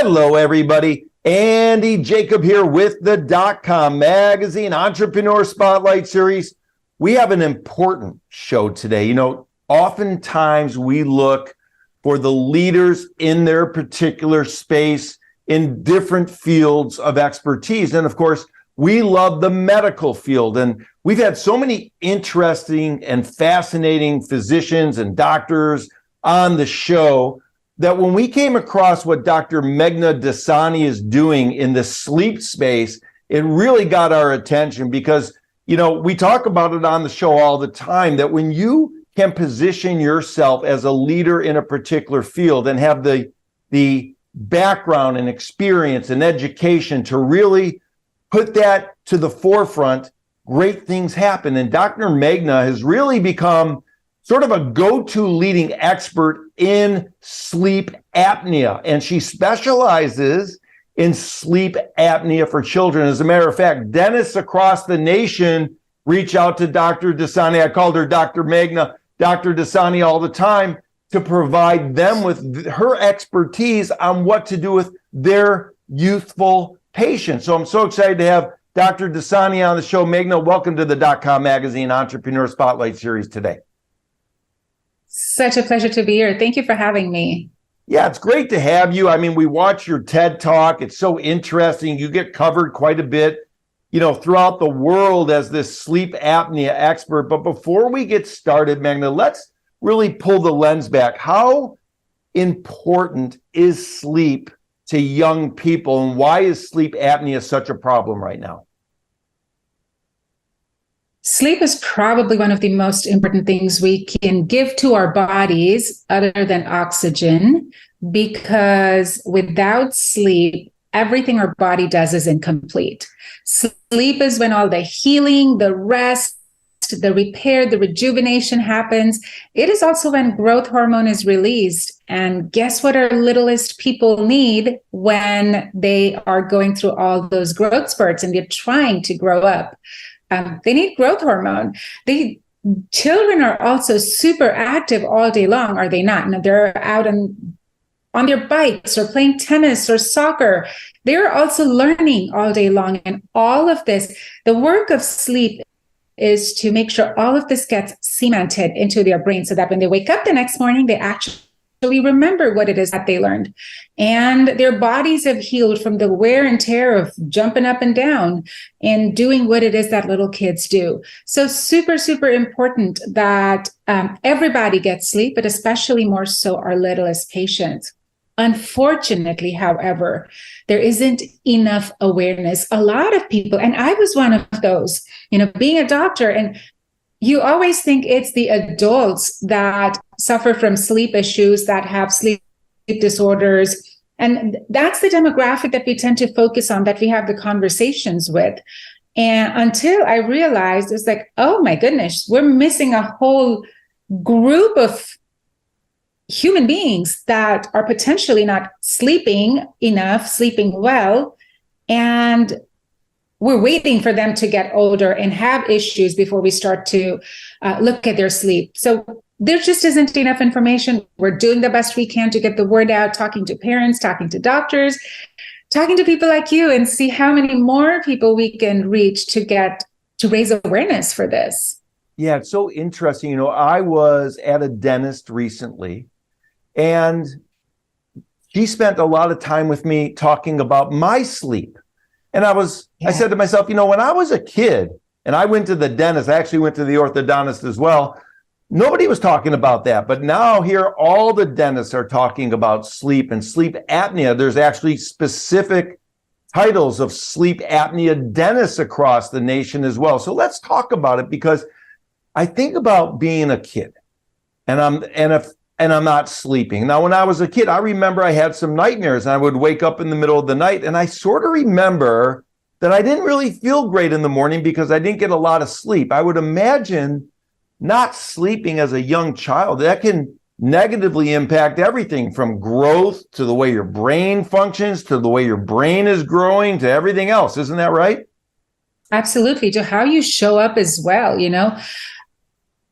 Hello, everybody. Andy Jacob here with the .com magazine Entrepreneur Spotlight Series. We have an important show today. Oftentimes we look for the leaders in their particular space in different fields of expertise. And of course, we love the medical field. And we've had so many interesting and fascinating physicians and doctors on the show that when we came across what Dr. Meghna Dassani is doing in the sleep space, it really got our attention because, we talk about it on the show all the time, that when you can position yourself as a leader in a particular field and have the background and experience and education to really put that to the forefront, great things happen. And Dr. Meghna has really become sort of a go-to leading expert in sleep apnea. And she specializes in sleep apnea for children. As a matter of fact, dentists across the nation reach out to Dr. Dassani. I called her Dr. Meghna, Dr. Dassani all the time to provide them with her expertise on what to do with their youthful patients. So I'm so excited to have Dr. Dassani on the show. Meghna, welcome to the .com magazine Entrepreneur Spotlight Series today. Such a pleasure to be here. Thank you for having me. Yeah, it's great to have you. I mean, we watch your TED Talk. It's so interesting. You get covered quite a bit, throughout the world as this sleep apnea expert. But before we get started, Meghna, let's really pull the lens back. How important is sleep to young people, and why is sleep apnea such a problem right now? Sleep is probably one of the most important things we can give to our bodies other than oxygen, because without sleep, everything our body does is incomplete. Sleep is when all the healing, the rest, the repair, the rejuvenation happens. It is also when growth hormone is released. And guess what our littlest people need when they are going through all those growth spurts and they're trying to grow up? They need growth hormone. Children are also super active all day long, are they not? And they're out on their bikes or playing tennis or soccer. They're also learning all day long. And all of this, the work of sleep is to make sure all of this gets cemented into their brain so that when they wake up the next morning, they actually remember what it is that they learned. And their bodies have healed from the wear and tear of jumping up and down and doing what it is that little kids do. So super, super important that everybody gets sleep, but especially more so our littlest patients. Unfortunately, however, there isn't enough awareness. A lot of people, and I was one of those, being a doctor, and you always think it's the adults that suffer from sleep issues, that have sleep disorders. And that's the demographic that we tend to focus on, that we have the conversations with. And until I realized, it's like, oh my goodness, we're missing a whole group of human beings that are potentially not sleeping enough, sleeping well, and we're waiting for them to get older and have issues before we start to look at their sleep. So there just isn't enough information. We're doing the best we can to get the word out, talking to parents, talking to doctors, talking to people like you, and see how many more people we can reach to raise awareness for this. Yeah, it's so interesting. I was at a dentist recently, and she spent a lot of time with me talking about my sleep. And I said to myself, when I was a kid and I went to the dentist, I actually went to the orthodontist as well, nobody was talking about that. But now here, all the dentists are talking about sleep and sleep apnea. There's actually specific titles of sleep apnea dentists across the nation as well. So let's talk about it, because I think about being a kid and I'm not sleeping. Now, when I was a kid, I remember I had some nightmares and I would wake up in the middle of the night, and I sort of remember that I didn't really feel great in the morning because I didn't get a lot of sleep. I would imagine not sleeping as a young child, that can negatively impact everything from growth to the way your brain functions, to the way your brain is growing, to everything else. Isn't that right? Absolutely. To how you show up as well,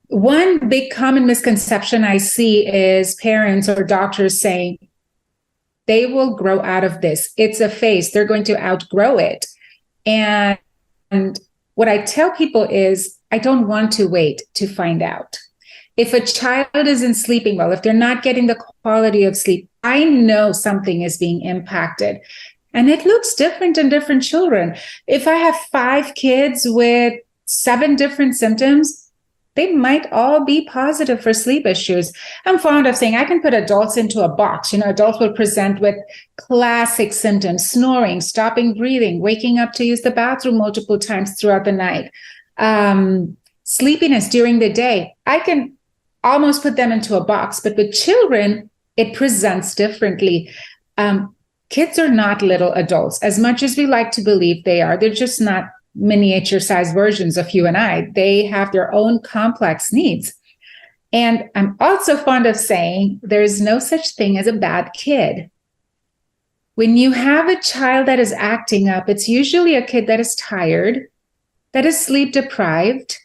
One big common misconception I see is parents or doctors saying, They will grow out of this. It's a phase. They're going to outgrow it. And what I tell people is, I don't want to wait to find out. If a child isn't sleeping well, if they're not getting the quality of sleep, I know something is being impacted. And it looks different in different children. If I have 5 kids with 7 different symptoms, they might all be positive for sleep issues. I'm fond of saying I can put adults into a box. Adults will present with classic symptoms: snoring, stopping breathing, waking up to use the bathroom multiple times throughout the night, sleepiness during the day. I can almost put them into a box, but with children, it presents differently. Kids are not little adults, as much as we like to believe they are. They're just not miniature-sized versions of you and I. They have their own complex needs. And I'm also fond of saying there's no such thing as a bad kid. When you have a child that is acting up, it's usually a kid that is tired, that is sleep deprived,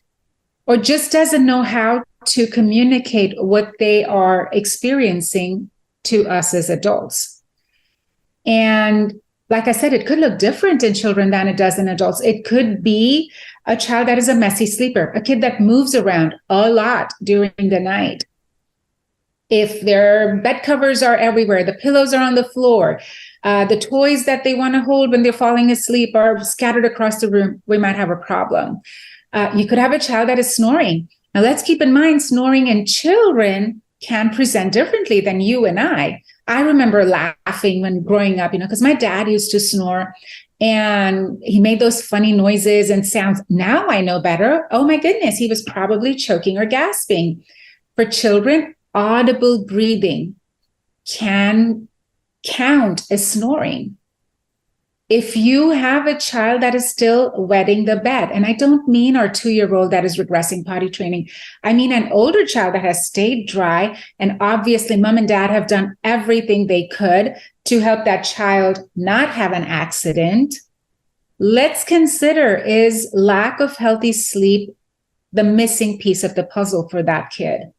or just doesn't know how to communicate what they are experiencing to us as adults. And like I said, it could look different in children than it does in adults. It could be a child that is a messy sleeper, a kid that moves around a lot during the night. If their bed covers are everywhere, the pillows are on the floor, the toys that they want to hold when they're falling asleep are scattered across the room, we might have a problem. You could have a child that is snoring. Now, let's keep in mind, snoring in children can present differently than you and I. I remember laughing when growing up, because my dad used to snore and he made those funny noises and sounds. Now I know better. Oh my goodness, he was probably choking or gasping. For children, audible breathing can count as snoring. If you have a child that is still wetting the bed, and I don't mean our 2-year-old that is regressing potty training, I mean an older child that has stayed dry, and obviously mom and dad have done everything they could to help that child not have an accident, let's consider, is lack of healthy sleep the missing piece of the puzzle for that kid?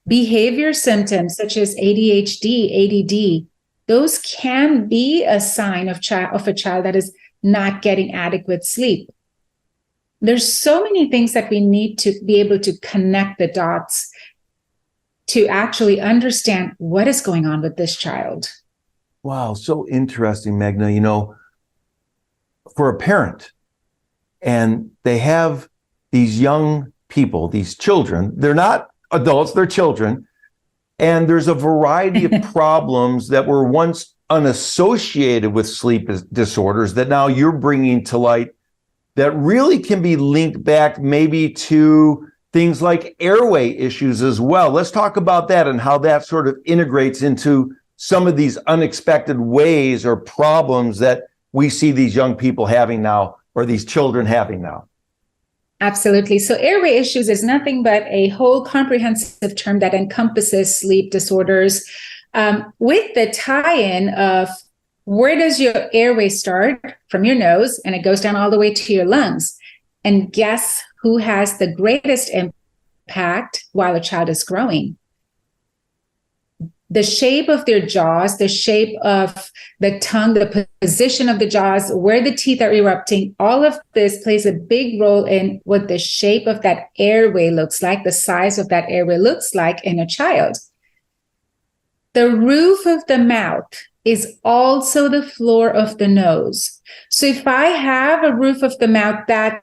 Behavior symptoms such as ADHD, ADD, those can be a sign of a child that is not getting adequate sleep. There's so many things that we need to be able to connect the dots to actually understand what is going on with this child. Wow, so interesting, Meghna. For a parent, and they have these young people, these children, they're not adults, they're children. And there's a variety of problems that were once unassociated with sleep disorders that now you're bringing to light that really can be linked back maybe to things like airway issues as well. Let's talk about that and how that sort of integrates into some of these unexpected ways or problems that we see these young people having now, or these children having now. Absolutely. So airway issues is nothing but a whole comprehensive term that encompasses sleep disorders, with the tie-in of where does your airway start? From your nose, and it goes down all the way to your lungs. And guess who has the greatest impact while a child is growing? The shape of their jaws, the shape of the tongue, the position of the jaws, where the teeth are erupting, all of this plays a big role in what the shape of that airway looks like, the size of that airway looks like in a child. The roof of the mouth is also the floor of the nose. So if I have a roof of the mouth that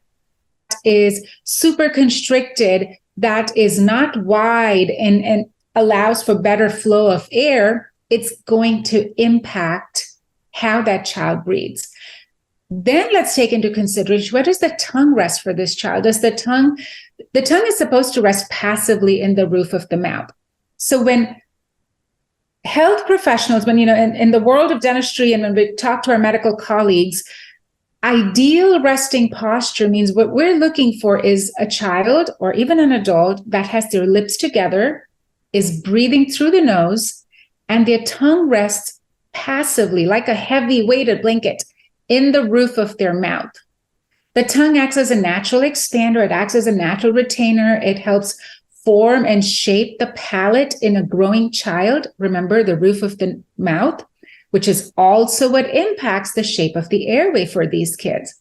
is super constricted, that is not wide and allows for better flow of air, it's going to impact how that child breathes. Then let's take into consideration, where does the tongue rest for this child? The tongue is supposed to rest passively in the roof of the mouth. So when health professionals, in the world of dentistry, and when we talk to our medical colleagues, ideal resting posture means what we're looking for is a child or even an adult that has their lips together, is breathing through the nose, and their tongue rests passively like a heavy weighted blanket in the roof of their mouth. The tongue acts as a natural expander. It acts as a natural retainer. It helps form and shape the palate in a growing child. Remember, the roof of the mouth. which is also what impacts the shape of the airway for these kids.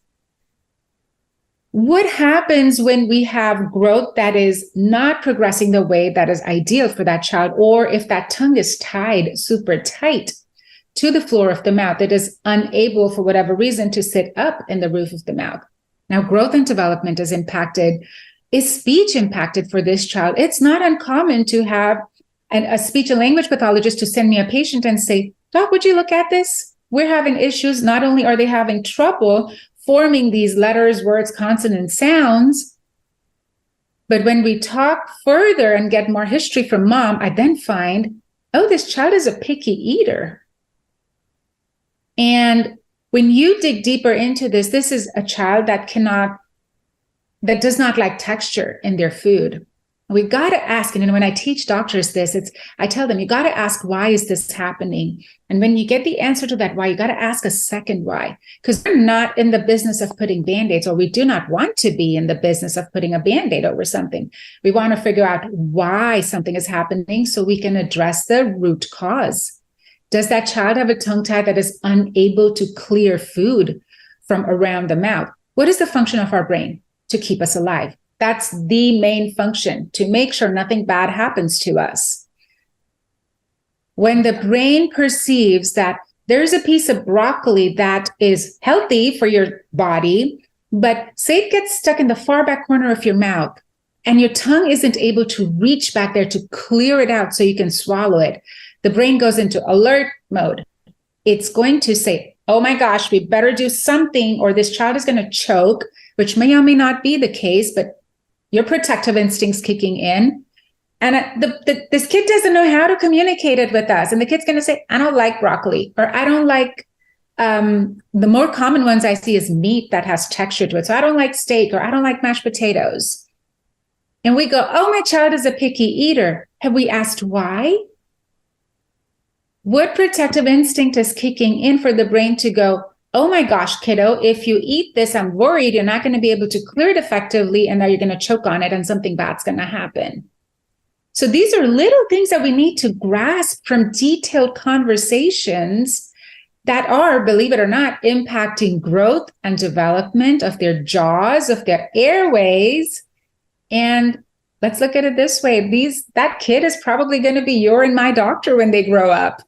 What happens when we have growth that is not progressing the way that is ideal for that child, or if that tongue is tied super tight to the floor of the mouth, it is unable for whatever reason to sit up in the roof of the mouth? Now, growth and development is impacted. Is speech impacted for this child? It's not uncommon to have a speech and language pathologist to send me a patient and say, Doc, would you look at this? We're having issues. Not only are they having trouble forming these letters, words, consonants, sounds, but when we talk further and get more history from mom, I then find, oh, this child is a picky eater. And when you dig deeper into this, this is a child that does not like texture in their food. We got to ask, and when I teach doctors this, I tell them, you got to ask, why is this happening? And when you get the answer to that why, you got to ask a second why, because we're not in the business of putting Band-Aids, or we do not want to be in the business of putting a Band-Aid over something. We want to figure out why something is happening so we can address the root cause. Does that child have a tongue tie that is unable to clear food from around the mouth? What is the function of our brain? To keep us alive. That's the main function, to make sure nothing bad happens to us. When the brain perceives that there's a piece of broccoli that is healthy for your body, but say it gets stuck in the far back corner of your mouth and your tongue isn't able to reach back there to clear it out so you can swallow it, the brain goes into alert mode. It's going to say, oh my gosh, we better do something, or this child is going to choke, which may or may not be the case, but your protective instincts kicking in. And this kid doesn't know how to communicate it with us. And the kid's going to say, I don't like broccoli, or I don't like, the more common ones I see is meat that has texture to it. So I don't like steak, or I don't like mashed potatoes. And we go, oh, my child is a picky eater. Have we asked why? What protective instinct is kicking in for the brain to go, oh my gosh, kiddo, if you eat this, I'm worried you're not going to be able to clear it effectively, and now you're going to choke on it and something bad's going to happen. So these are little things that we need to grasp from detailed conversations that are, believe it or not, impacting growth and development of their jaws, of their airways. And let's look at it this way. That kid is probably going to be your and my doctor when they grow up.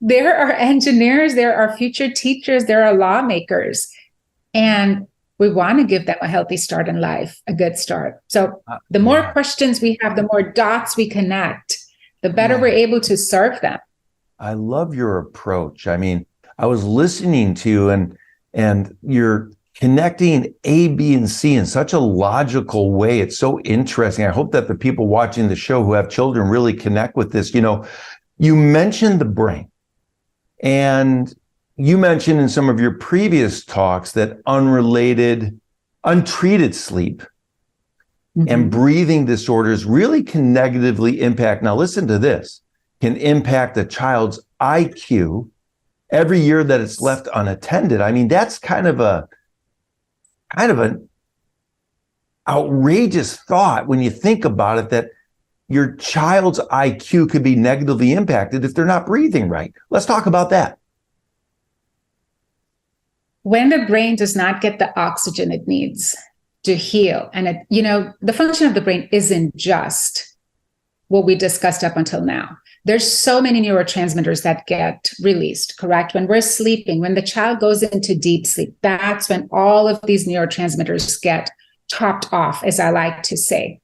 There are engineers, there are future teachers, there are lawmakers, and we want to give them a healthy start in life, a good start. So the more questions we have, the more dots we connect, the better we're able to serve them. I love your approach. I mean, I was listening to you, and you're connecting A, B, and C in such a logical way. It's so interesting. I hope that the people watching the show who have children really connect with this. You know, you mentioned the brain. And you mentioned in some of your previous talks that untreated sleep and breathing disorders really can negatively impact. Now, listen to this, can impact a child's IQ every year that it's left unattended. I mean, that's kind of an outrageous thought when you think about it, that your child's IQ could be negatively impacted if they're not breathing right. Let's talk about that. When the brain does not get the oxygen it needs to heal, and the function of the brain isn't just what we discussed up until now. There's so many neurotransmitters that get released, correct? When we're sleeping, when the child goes into deep sleep, that's when all of these neurotransmitters get topped off, as I like to say.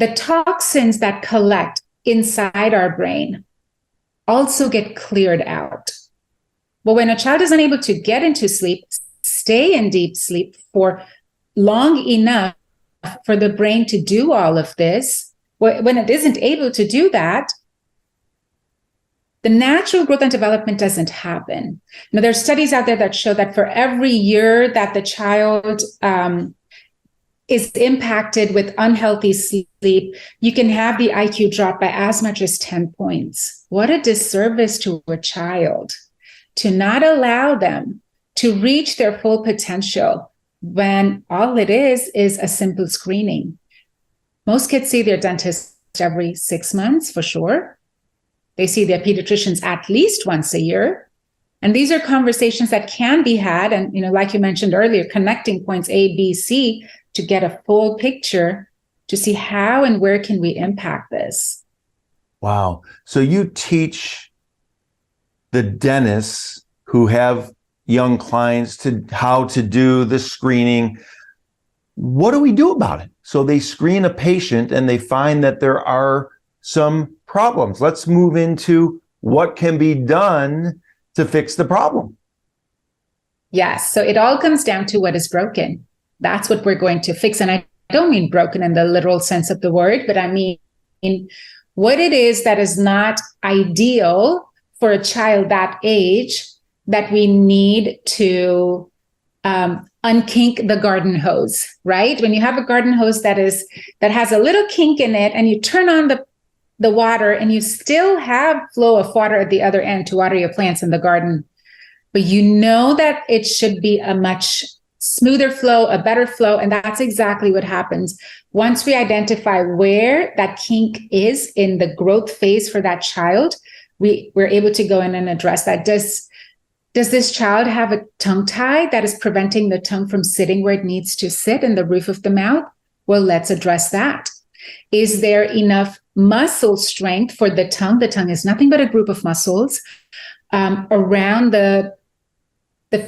The toxins that collect inside our brain also get cleared out. But when a child is unable to get into sleep, stay in deep sleep for long enough for the brain to do all of this, when it isn't able to do that, the natural growth and development doesn't happen. Now, there's studies out there that show that for every year that the child is impacted with unhealthy sleep, you can have the IQ drop by as much as 10 points. What a disservice to a child to not allow them to reach their full potential when all it is a simple screening. Most kids see their dentist every 6 months for sure. They see their pediatricians at least once a year. And these are conversations that can be had. And, like you mentioned earlier, connecting points A, B, C to get a full picture to see how and where can we impact this. Wow. So you teach the dentists who have young clients to how to do the screening. What do we do about it? So they screen a patient and they find that there are some problems. Let's move into what can be done to fix the problem. Yes. So it all comes down to what is broken. That's what we're going to fix. And I don't mean broken in the literal sense of the word, but I mean what it is that is not ideal for a child that age that we need to unkink the garden hose, right? When you have a garden hose that has a little kink in it and you turn on the water and you still have flow of water at the other end to water your plants in the garden, but you know that it should be a much smoother flow, a better flow. And that's exactly what happens. Once we identify where that kink is in the growth phase for that child, we're able to go in and address that. Does this child have a tongue tie that is preventing the tongue from sitting where it needs to sit in the roof of the mouth? Well, let's address that. Is there enough muscle strength for the tongue? The tongue is nothing but a group of muscles around the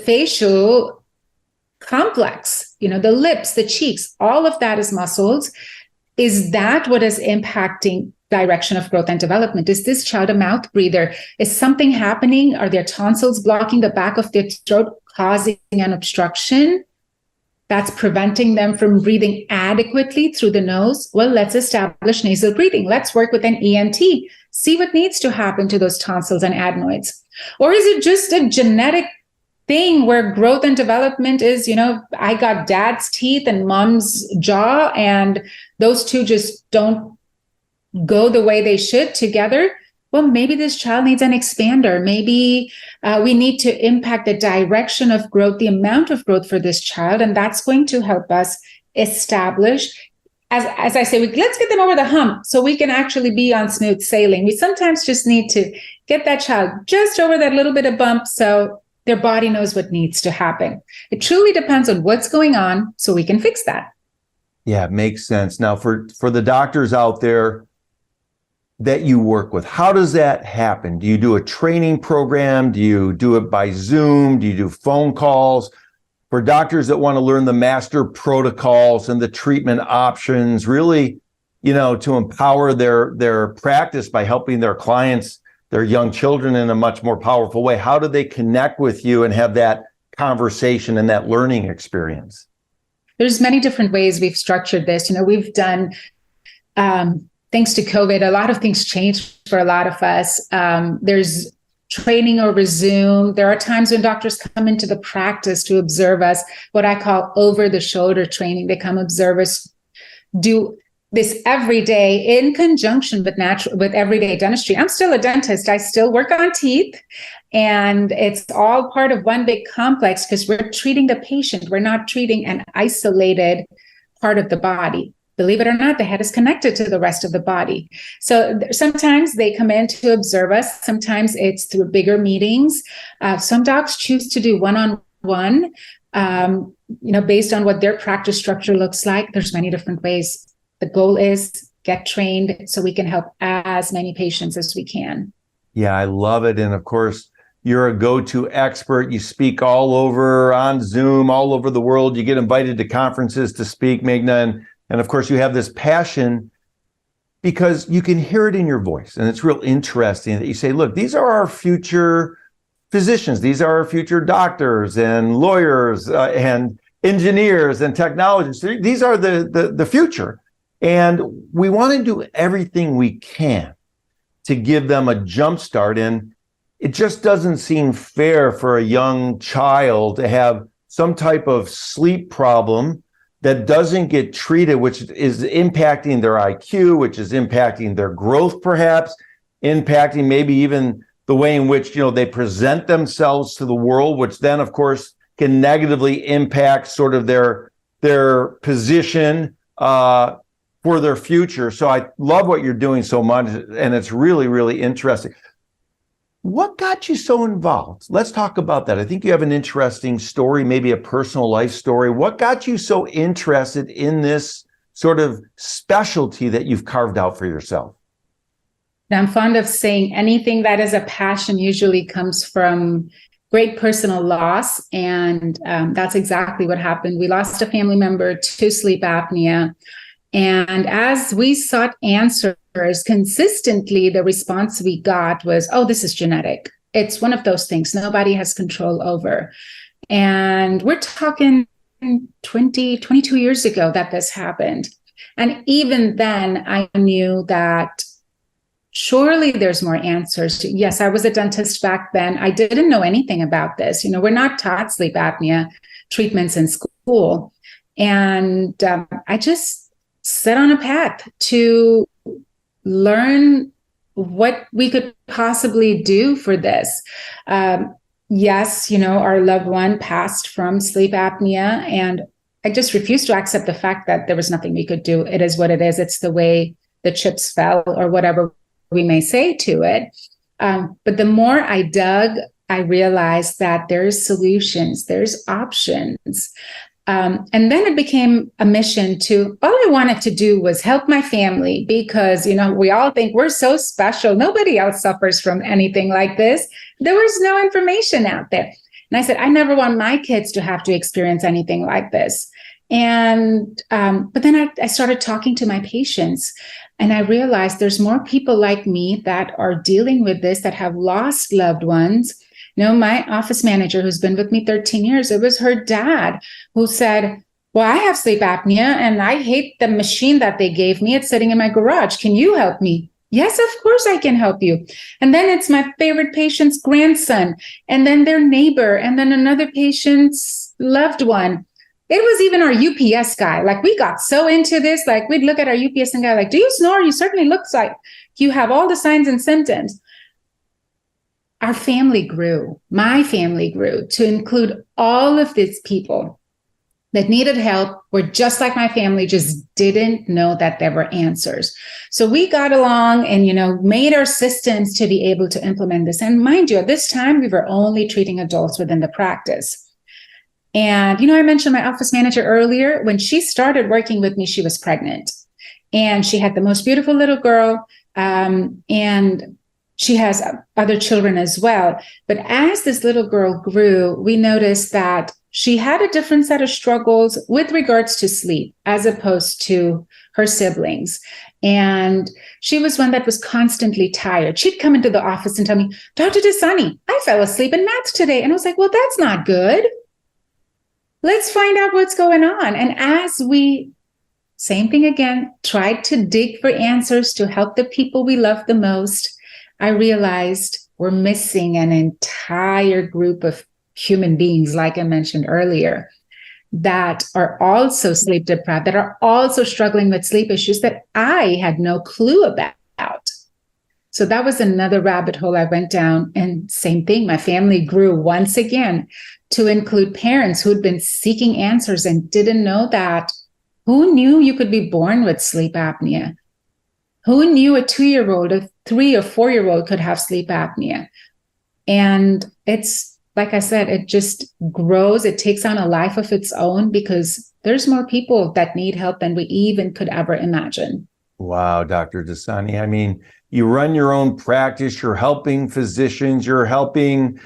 facial complex, the lips, the cheeks, all of that is muscles. Is that what is impacting direction of growth and development? Is this child a mouth breather? Is something happening? Are their tonsils blocking the back of their throat, causing an obstruction that's preventing them from breathing adequately through the nose? Well, let's establish nasal breathing. Let's work with an ENT, see what needs to happen to those tonsils and adenoids. Or is it just a genetic thing where growth and development is, I got dad's teeth and mom's jaw, and those two just don't go the way they should together? Well, maybe this child needs an expander. Maybe we need to impact the direction of growth, the amount of growth for this child. And that's going to help us establish, as I say, let's get them over the hump so we can actually be on smooth sailing. We sometimes just need to get that child just over that little bit of bump so their body knows what needs to happen. It truly depends on what's going on so we can fix that. Yeah, it makes sense. Now, for the doctors out there that you work with, how does that happen? Do you do a training program? Do you do it by Zoom? Do you do phone calls? For doctors that want to learn the master protocols and the treatment options, really, to empower their practice by helping their clients, their young children, in a much more powerful way, how do they connect with you and have that conversation and that learning experience? There's many different ways we've structured this. We've done, thanks to COVID, a lot of things changed for a lot of us. There's training over Zoom. There are times when doctors come into the practice to observe us, what I call over the shoulder training. They come observe us do this every day in conjunction with everyday dentistry. I'm still a dentist. I still work on teeth, and it's all part of one big complex because we're treating the patient. We're not treating an isolated part of the body. Believe it or not, the head is connected to the rest of the body. So sometimes they come in to observe us. Sometimes it's through bigger meetings. Some docs choose to do one-on-one, based on what their practice structure looks like. There's many different ways. The goal is get trained so we can help as many patients as we can. Yeah, I love it. And of course, you're a go-to expert. You speak all over on Zoom, all over the world. You get invited to conferences to speak, Meghna. And of course, you have this passion because you can hear it in your voice. And it's real interesting that you say, look, these are our future physicians. These are our future doctors and lawyers and engineers and technologists. These are the future. And we want to do everything we can to give them a jump start. And it just doesn't seem fair for a young child to have some type of sleep problem that doesn't get treated, which is impacting their IQ, which is impacting their growth, perhaps, impacting maybe even the way in which, they present themselves to the world, which then, of course, can negatively impact sort of their position for their future. So I love what you're doing so much, and it's really, really interesting. What got you so involved? Let's talk about that. I think you have an interesting story, maybe a personal life story. What got you so interested in this sort of specialty that you've carved out for yourself? I'm fond of saying anything that is a passion usually comes from great personal loss. And that's exactly what happened. We lost a family member to sleep apnea. And as we sought answers consistently, the response we got was, oh, this is genetic. It's one of those things nobody has control over. And we're talking 22 years ago that this happened. And even then, I knew that surely there's more answers. Yes, I was a dentist back then. I didn't know anything about this. We're not taught sleep apnea treatments in school. And I just set on a path to learn what we could possibly do for this. Yes, our loved one passed from sleep apnea, and I just refused to accept the fact that there was nothing we could do. It is what it is. It's the way the chips fell, or whatever we may say to it. But the more I dug, I realized that there's solutions, there's options. And then it became a mission to, all I wanted to do was help my family because, we all think we're so special. Nobody else suffers from anything like this. There was no information out there. And I said, I never want my kids to have to experience anything like this. And, but then I started talking to my patients, and I realized there's more people like me that are dealing with this, that have lost loved ones. My office manager, who's been with me 13 years, it was her dad who said, well, I have sleep apnea and I hate the machine that they gave me. It's sitting in my garage. Can you help me? Yes, of course I can help you. And then it's my favorite patient's grandson, and then their neighbor, and then another patient's loved one. It was even our UPS guy. Like, we got so into this, like we'd look at our UPS and guy like, do you snore? You certainly look like you have all the signs and symptoms. Our family grew. My family grew to include all of these people that needed help, were just like my family, just didn't know that there were answers. So we got along and, made our systems to be able to implement this. And mind you, at this time, we were only treating adults within the practice. And, I mentioned my office manager earlier. When she started working with me, she was pregnant, and she had the most beautiful little girl. And she has other children as well. But as this little girl grew, we noticed that she had a different set of struggles with regards to sleep as opposed to her siblings. And she was one that was constantly tired. She'd come into the office and tell me, Dr. Dassani, I fell asleep in math today. And I was like, well, that's not good. Let's find out what's going on. And as we, same thing again, tried to dig for answers to help the people we love the most, I realized we're missing an entire group of human beings, like I mentioned earlier, that are also sleep deprived, that are also struggling with sleep issues that I had no clue about. So that was another rabbit hole I went down. And same thing, my family grew once again to include parents who'd been seeking answers and didn't know that. Who knew you could be born with sleep apnea? Who knew a 2-year-old, a 3 or 4-year-old could have sleep apnea? And it's, like I said, it just grows. It takes on a life of its own because there's more people that need help than we even could ever imagine. Wow, Dr. Dassani. I mean, you run your own practice, you're helping physicians, you're helping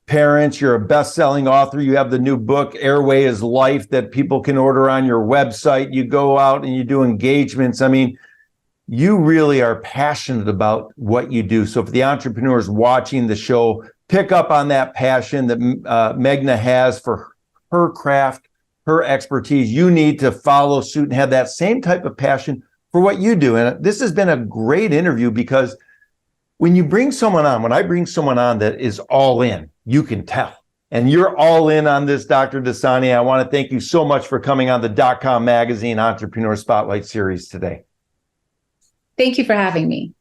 parents, you're a best-selling author, you have the new book, Airway is Life, that people can order on your website. You go out and you do engagements. I mean, you really are passionate about what you do. So if the entrepreneurs watching the show pick up on that passion that Meghna has for her craft, her expertise, you need to follow suit and have that same type of passion for what you do. And this has been a great interview because when you bring someone on, when I bring someone on that is all in, you can tell. And you're all in on this, Dr. Dassani. I want to thank you so much for coming on the .com Magazine Entrepreneur Spotlight Series today. Thank you for having me.